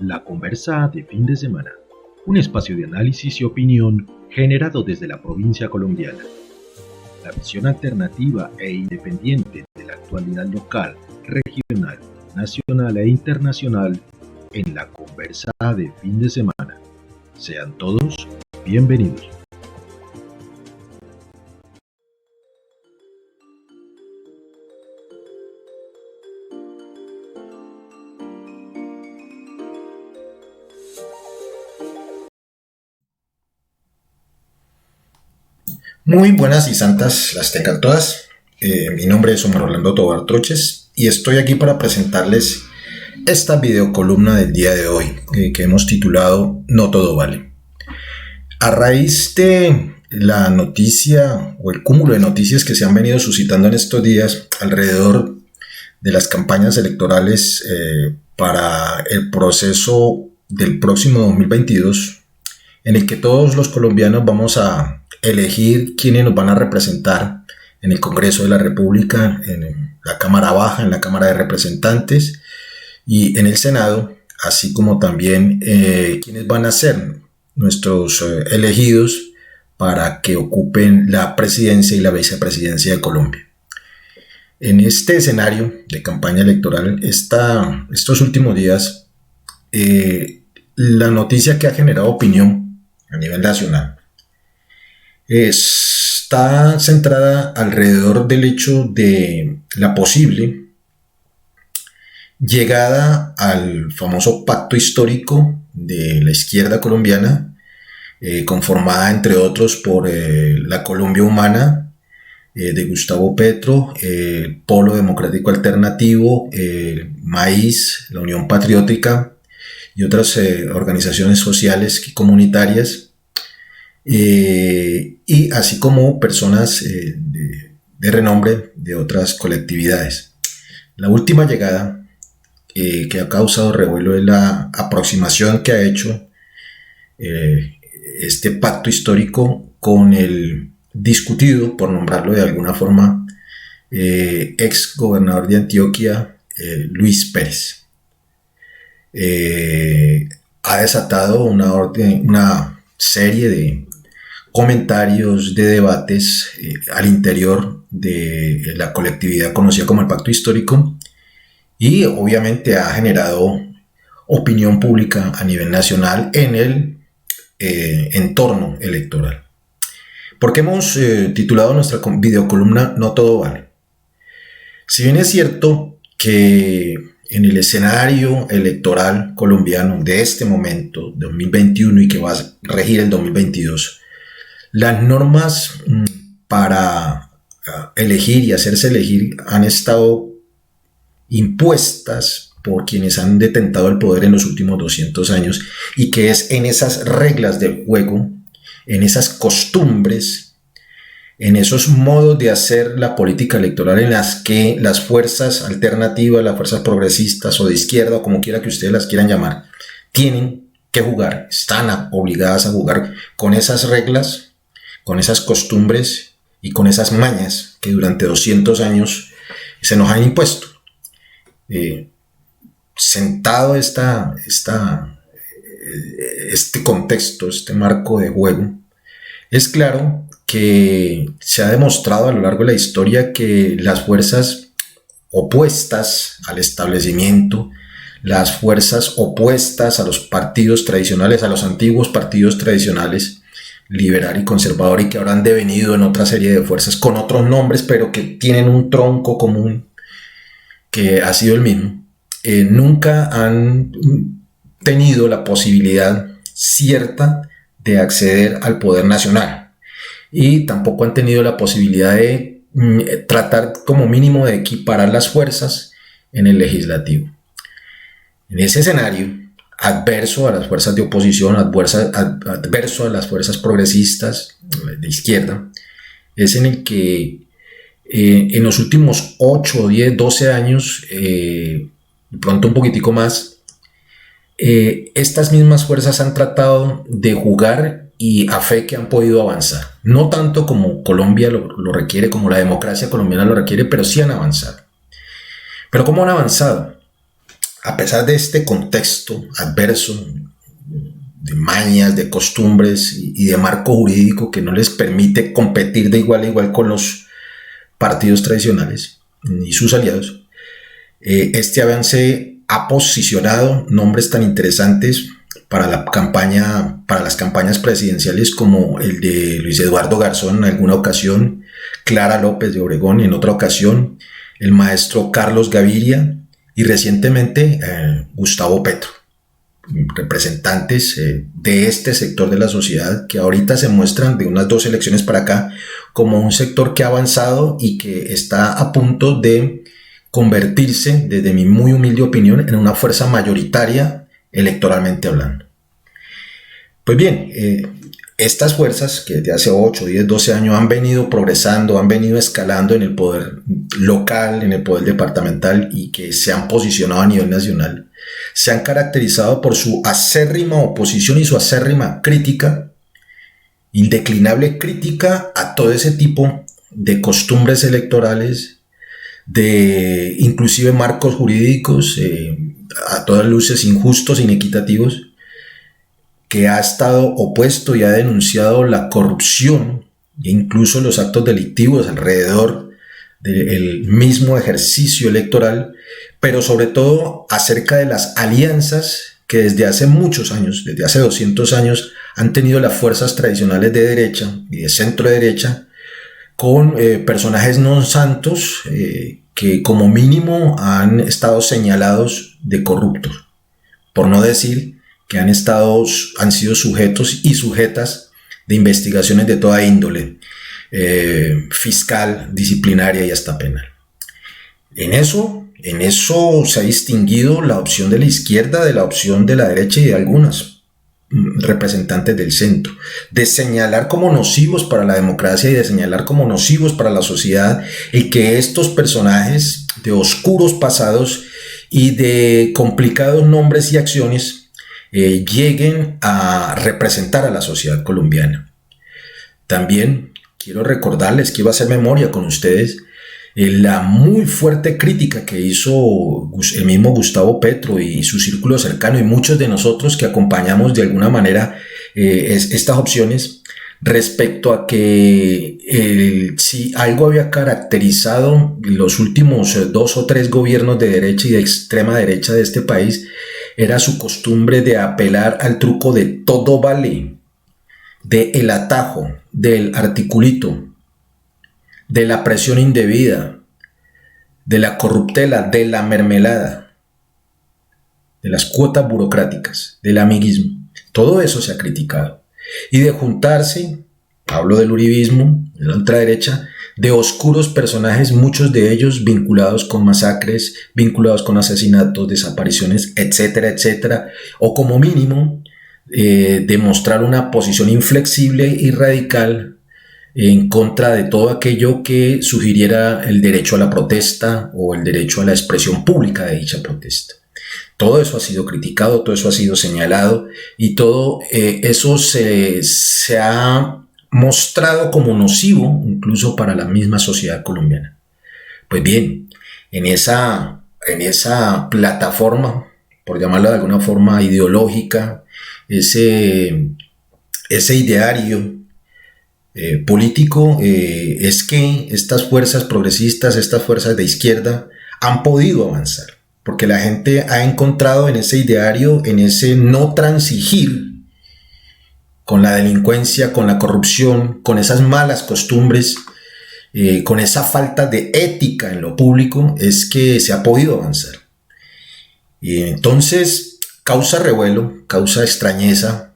La Conversa de Fin de Semana, un espacio de análisis y opinión generado desde la provincia colombiana. La visión alternativa e independiente de la actualidad local, regional, nacional e internacional en la Conversa de Fin de Semana. Sean todos bienvenidos. Muy buenas y santas las tengan todas. Mi nombre es Omar Orlando Tobar Troches y estoy aquí para presentarles esta videocolumna del día de hoy que hemos titulado No Todo Vale. A raíz de la noticia o el cúmulo de noticias que se han venido suscitando en estos días alrededor de las campañas electorales para el proceso del próximo 2022, en el que todos los colombianos vamos a elegir quiénes nos van a representar en el Congreso de la República, en la Cámara Baja, en la Cámara de Representantes y en el Senado, así como también quiénes van a ser nuestros elegidos para que ocupen la presidencia y la vicepresidencia de Colombia. En este escenario de campaña electoral, estos últimos días, la noticia que ha generado opinión a nivel nacional está centrada alrededor del hecho de la posible llegada al famoso pacto histórico de la izquierda colombiana, conformada entre otros por la Colombia Humana de Gustavo Petro, el Polo Democrático Alternativo, Maíz, la Unión Patriótica y otras organizaciones sociales y comunitarias, y así como personas de renombre de otras colectividades. La última llegada que ha causado revuelo es la aproximación que ha hecho este pacto histórico con el discutido, por nombrarlo de alguna forma, ex gobernador de Antioquia, Luis Pérez. Ha desatado una serie de comentarios, de debates al interior de la colectividad conocida como el Pacto Histórico, y obviamente ha generado opinión pública a nivel nacional en el entorno electoral. ¿Por qué hemos titulado nuestra videocolumna No Todo Vale? Si bien es cierto que en el escenario electoral colombiano de este momento, 2021, y que va a regir el 2022, las normas para elegir y hacerse elegir han estado impuestas por quienes han detentado el poder en los últimos 200 años, y que es en esas reglas del juego, en esas costumbres, en esos modos de hacer la política electoral en las que las fuerzas alternativas, las fuerzas progresistas o de izquierda, o como quiera que ustedes las quieran llamar, tienen que jugar, están obligadas a jugar con esas reglas, con esas costumbres y con esas mañas que durante 200 años se nos han impuesto. Sentado este contexto, este marco de juego, es claro que se ha demostrado a lo largo de la historia que las fuerzas opuestas al establecimiento, las fuerzas opuestas a los partidos tradicionales, a los antiguos partidos tradicionales, liberal y conservador, y que ahora han devenido en otra serie de fuerzas con otros nombres, pero que tienen un tronco común que ha sido el mismo, nunca han tenido la posibilidad cierta de acceder al poder nacional, y tampoco han tenido la posibilidad de tratar como mínimo de equiparar las fuerzas en el legislativo. En ese escenario adverso a las fuerzas de oposición, adverso a las fuerzas progresistas de izquierda, es en el que en los últimos 8, 10, 12 años, de pronto un poquitico más, estas mismas fuerzas han tratado de jugar, y a fe que han podido avanzar. No tanto como Colombia lo requiere, como la democracia colombiana lo requiere, pero sí han avanzado. ¿Pero cómo han avanzado? a pesar de este contexto adverso, de mañas, de costumbres y de marco jurídico que no les permite competir de igual a igual con los partidos tradicionales y sus aliados, este avance ha posicionado nombres tan interesantes para la campaña, para las campañas presidenciales, como el de Luis Eduardo Garzón en alguna ocasión, Clara López de Obregón en otra ocasión, el maestro Carlos Gaviria y recientemente Gustavo Petro, representantes de este sector de la sociedad que ahorita se muestran de unas 2 elecciones para acá como un sector que ha avanzado y que está a punto de convertirse, desde mi muy humilde opinión, en una fuerza mayoritaria electoralmente hablando. Pues bien, estas fuerzas que desde hace 8, 10, 12 años han venido progresando, han venido escalando en el poder local, en el poder departamental y que se han posicionado a nivel nacional, se han caracterizado por su acérrima oposición y su acérrima crítica, indeclinable crítica a todo ese tipo de costumbres electorales, de inclusive marcos jurídicos, a todas luces injustos, inequitativos, que ha estado opuesto y ha denunciado la corrupción e incluso los actos delictivos alrededor del mismo ejercicio electoral, pero sobre todo acerca de las alianzas que desde hace muchos años, desde hace 200 años, han tenido las fuerzas tradicionales de derecha y de centro derecha con personajes no santos que como mínimo han estado señalados de corruptos, por no decir que han sido sujetos y sujetas de investigaciones de toda índole, fiscal, disciplinaria y hasta penal. En eso se ha distinguido la opción de la izquierda de la opción de la derecha y de algunas representantes del centro, de señalar como nocivos para la democracia y de señalar como nocivos para la sociedad el que estos personajes de oscuros pasados y de complicados nombres y acciones lleguen a representar a la sociedad colombiana. También quiero recordarles, quiero hacer memoria con ustedes, la muy fuerte crítica que hizo el mismo Gustavo Petro y su círculo cercano y muchos de nosotros que acompañamos de alguna manera estas opciones respecto a que si algo había caracterizado los últimos 2 o 3 gobiernos de derecha y de extrema derecha de este país, era su costumbre de apelar al truco de todo vale, de el atajo, del articulito, de la presión indebida, de la corruptela, de la mermelada, de las cuotas burocráticas, del amiguismo. Todo eso se ha criticado. Y de juntarse, hablo del uribismo, de la ultraderecha, de oscuros personajes, muchos de ellos vinculados con masacres, vinculados con asesinatos, desapariciones, etcétera, etcétera, o como mínimo demostrar una posición inflexible y radical en contra de todo aquello que sugiriera el derecho a la protesta o el derecho a la expresión pública de dicha protesta. Todo eso ha sido criticado, todo eso ha sido señalado y todo eso se ha mostrado como nocivo incluso para la misma sociedad colombiana. Pues bien, en esa plataforma, por llamarla de alguna forma ideológica, ese ideario político, es que estas fuerzas progresistas, estas fuerzas de izquierda han podido avanzar, porque la gente ha encontrado en ese ideario, en ese no transigir con la delincuencia, con la corrupción, con esas malas costumbres, con esa falta de ética en lo público, es que se ha podido avanzar. Y entonces causa revuelo, causa extrañeza,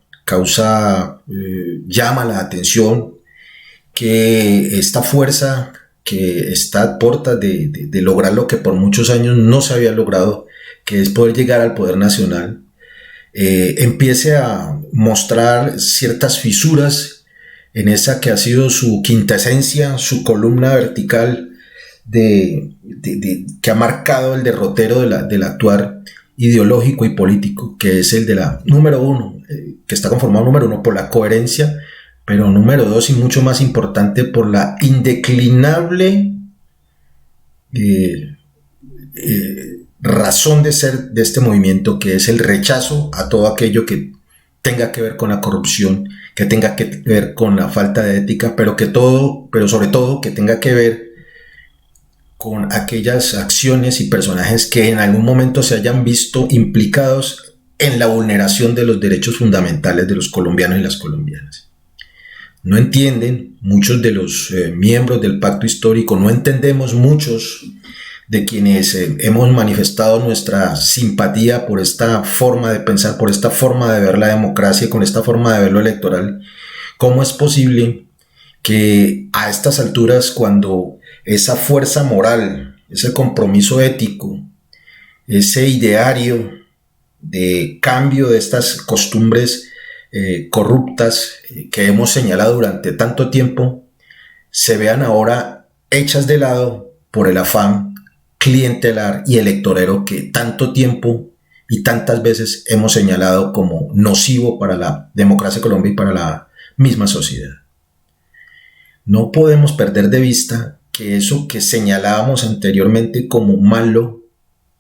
llama la atención que esta fuerza que está a puertas de lograr lo que por muchos años no se había logrado, que es poder llegar al poder nacional, empiece a mostrar ciertas fisuras en esa que ha sido su quintesencia, su columna vertical que ha marcado el derrotero del actuar ideológico y político, que es el de la número 1, que está conformado número 1 por la coherencia, pero número 2 y mucho más importante por la indeclinable razón de ser de este movimiento, que es el rechazo a todo aquello que tenga que ver con la corrupción, que tenga que ver con la falta de ética, pero sobre todo que tenga que ver con aquellas acciones y personajes que en algún momento se hayan visto implicados en la vulneración de los derechos fundamentales de los colombianos y las colombianas. No entienden muchos de los miembros del pacto histórico, no entendemos muchos de quienes hemos manifestado nuestra simpatía por esta forma de pensar, por esta forma de ver la democracia, con esta forma de ver lo electoral. ¿Cómo es posible que a estas alturas, cuando esa fuerza moral, ese compromiso ético, ese ideario de cambio de estas costumbres corruptas que hemos señalado durante tanto tiempo, se vean ahora hechas de lado por el afán clientelar y electorero que tanto tiempo y tantas veces hemos señalado como nocivo para la democracia de Colombia y para la misma sociedad? No podemos perder de vista que eso que señalábamos anteriormente como malo,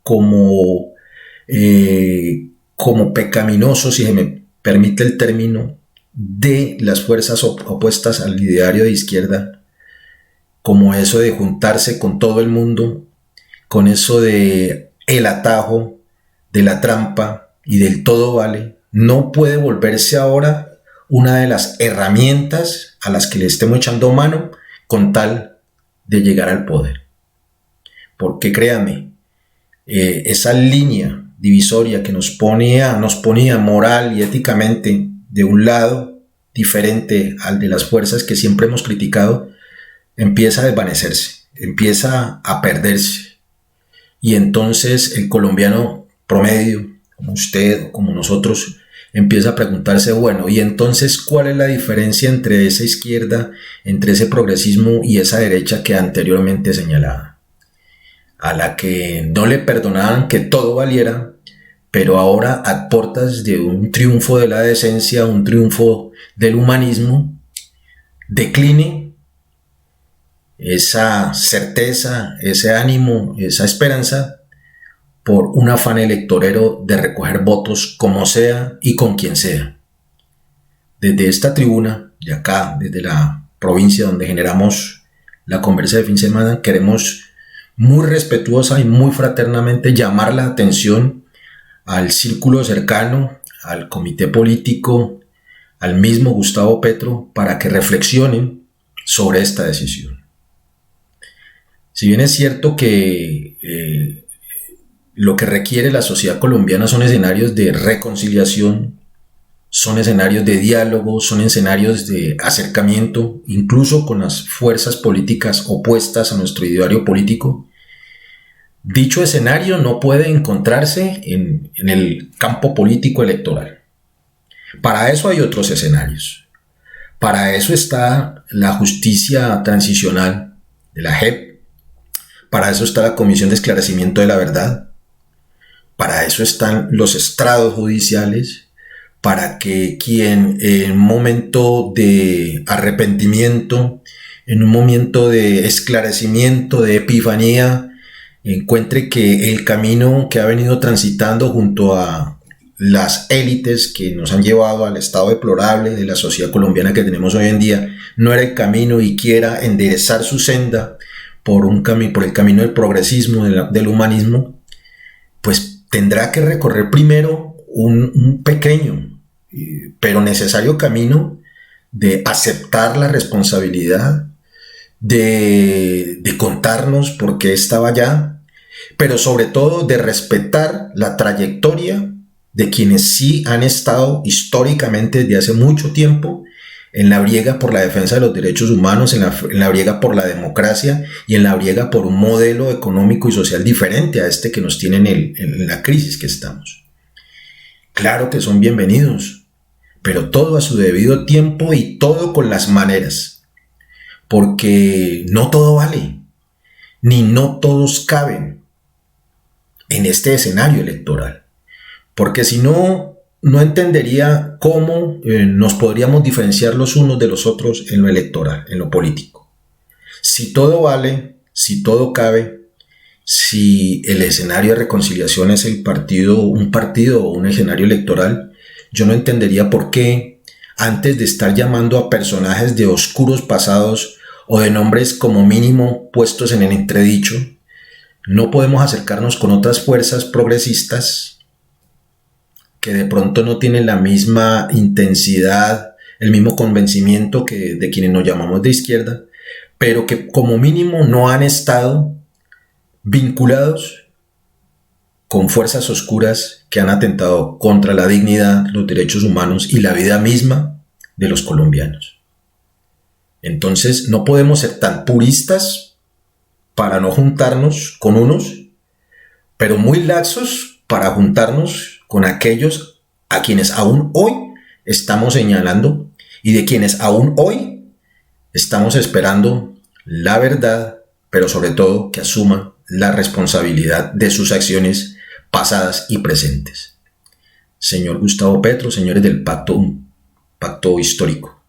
como pecaminoso, si se me permite el término, de las fuerzas opuestas al ideario de izquierda, como eso de juntarse con todo el mundo, con eso de el atajo, de la trampa y del todo vale, no puede volverse ahora una de las herramientas a las que le estemos echando mano con tal de llegar al poder. Porque créanme, esa línea divisoria que nos ponía moral y éticamente de un lado diferente al de las fuerzas que siempre hemos criticado, empieza a desvanecerse, empieza a perderse. Y entonces el colombiano promedio, como usted, como nosotros, empieza a preguntarse, bueno, ¿y entonces cuál es la diferencia entre esa izquierda, entre ese progresismo y esa derecha que anteriormente señalaba? A la que no le perdonaban que todo valiera, pero ahora a portas de un triunfo de la decencia, un triunfo del humanismo, decline esa certeza, ese ánimo, esa esperanza por un afán electorero de recoger votos como sea y con quien sea. Desde esta tribuna, de acá, desde la provincia donde generamos la conversa de fin de semana, queremos muy respetuosa y muy fraternamente llamar la atención al círculo cercano, al comité político, al mismo Gustavo Petro, para que reflexionen sobre esta decisión. Si bien es cierto que lo que requiere la sociedad colombiana son escenarios de reconciliación, son escenarios de diálogo, son escenarios de acercamiento, incluso con las fuerzas políticas opuestas a nuestro ideario político, dicho escenario no puede encontrarse en el campo político electoral. Para eso hay otros escenarios. Para eso está la justicia transicional de la JEP. Para eso está la Comisión de Esclarecimiento de la Verdad. Para eso están los estrados judiciales, para que quien en un momento de arrepentimiento, en un momento de esclarecimiento, de epifanía, encuentre que el camino que ha venido transitando junto a las élites que nos han llevado al estado deplorable de la sociedad colombiana que tenemos hoy en día no era el camino y quiera enderezar su senda por el camino del progresismo, del humanismo, pues tendrá que recorrer primero un pequeño pero necesario camino de aceptar la responsabilidad, de contarnos por qué estaba allá, pero sobre todo de respetar la trayectoria de quienes sí han estado históricamente desde hace mucho tiempo en la briega por la defensa de los derechos humanos, en la briega por la democracia y en la briega por un modelo económico y social diferente a este que nos tiene en la crisis que estamos. Claro que son bienvenidos, pero todo a su debido tiempo y todo con las maneras, porque no todo vale, ni no todos caben en este escenario electoral. Porque si no, no entendería cómo nos podríamos diferenciar los unos de los otros en lo electoral, en lo político. Si todo vale, si todo cabe, si el escenario de reconciliación es un partido o un escenario electoral, yo no entendería por qué, antes de estar llamando a personajes de oscuros pasados o de nombres como mínimo puestos en el entredicho, no podemos acercarnos con otras fuerzas progresistas que de pronto no tienen la misma intensidad, el mismo convencimiento que de quienes nos llamamos de izquierda, pero que como mínimo no han estado vinculados con fuerzas oscuras que han atentado contra la dignidad, los derechos humanos y la vida misma de los colombianos. Entonces no podemos ser tan puristas para no juntarnos con unos, pero muy laxos para juntarnos con aquellos a quienes aún hoy estamos señalando y de quienes aún hoy estamos esperando la verdad, pero sobre todo que asuman la responsabilidad de sus acciones pasadas y presentes. Señor Gustavo Petro, señores del pacto histórico,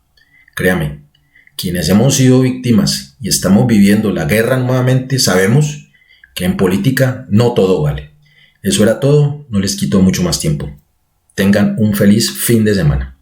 créame, quienes hemos sido víctimas y estamos viviendo la guerra nuevamente, sabemos que en política no todo vale. Eso era todo, no les quito mucho más tiempo. Tengan un feliz fin de semana.